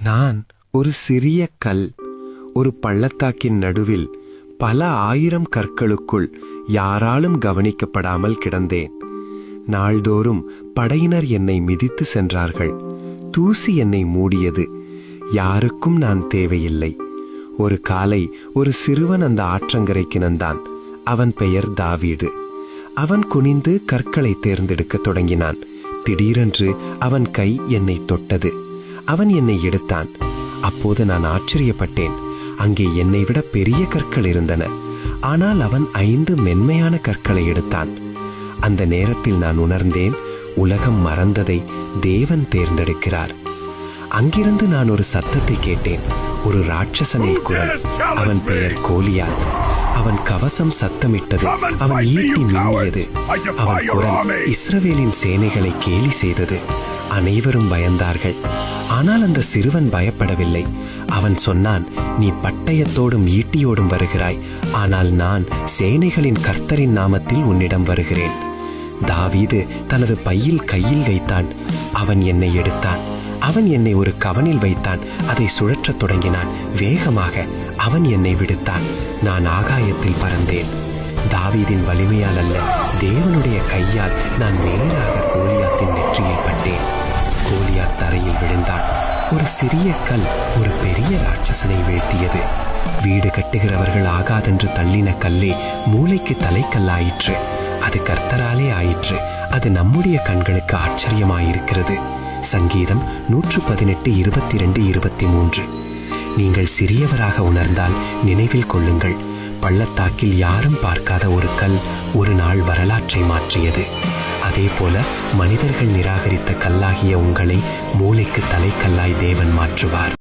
நான் ஒரு சிறிய கல், ஒரு பள்ளத்தாக்கின் நடுவில் பல ஆயிரம் கற்களுக்குள் யாராலும் கவனிக்கப்படாமல் கிடந்தேன். நாள்தோறும் படையினர் என்னை மிதித்து சென்றார்கள். தூசி என்னை மூடியது. யாருக்கும் நான் தேவையில்லை. ஒரு காலை ஒரு சிறுவன் அந்த ஆற்றங்கரைக்கு வந்தான். அவன் பெயர் தாவீது. அவன் குனிந்து கற்களை தேர்ந்தெடுக்க தொடங்கினான். திடீரென்று அவன் கை என்னை தொட்டது. அவன் என்னை எடுத்தான். அப்போது நான் ஆச்சரியப்பட்டேன். அங்கே என்னை விட பெரிய கற்கள் இருந்தன. ஆனால் அவன் 5 மென்மையான கற்களை எடுத்தான். அந்த நேரத்தில் நான் உணர்ந்தேன், உலகம் மறந்ததை தேவன் தேர்ந்தெடுக்கிறார். அங்கிருந்து நான் ஒரு சத்தத்தை கேட்டேன். ஒரு ராட்சசனின் குரல். அவன் பெயர் கோலியாத். அவன் கவசம் சத்தமிட்டது. அவன் ஈட்டி மின்னியது. அவன் குரல் இஸ்ரவேலின் சேனைகளை கேலி செய்தது. அனைவரும் பயந்தார்கள். ஆனால் அந்த சிறுவன் பயப்படவில்லை. அவன் சொன்னான், நீ பட்டயத்தோடும் ஈட்டியோடும் வருகிறாய், ஆனால் நான் சேனைகளின் கர்த்தரின் நாமத்தில் உன்னிடம் வருகிறேன். தாவீது தனது பையில் கையில் வைத்தான். அவன் என்னை எடுத்தான். அவன் என்னை ஒரு கவனில் வைத்தான். அதை சுழற்றத் தொடங்கினான். வேகமாக அவன் என்னை விடுத்தான். நான் ஆகாயத்தில் பறந்தேன். தாவீதின் வலிமையால் அல்ல, தேவனுடைய கையால் நான் நேராக கோலியாத்தின் நெற்றியில் பட்டேன். கோலியாத் தரையில் விழுந்தான். ஒரு சிறிய கல் ஒரு பெரிய ராட்சசனை வீழ்த்தியது. வீடு கட்டுகிறவர்கள் ஆகாதென்று தள்ளின கல்லே மூளைக்கு தலைக்கல்லாயிற்று. அது கர்த்தராலே ஆயிற்று. அது நம்முடைய கண்களுக்கு ஆச்சரியமாயிருக்கிறது. சங்கீதம் 118:22-23. நீங்கள் சிறியவராக உணர்ந்தால் நினைவில் கொள்ளுங்கள், பள்ளத்தாக்கில் யாரும் பார்க்காத ஒரு கல் ஒரு நாள் வரலாற்றை மாற்றியது. அதே போல மனிதர்கள் நிராகரித்த கல்லாகிய உங்களை மூளைக்கு தலைக்கல்லாய் தேவன் மாற்றுவார்.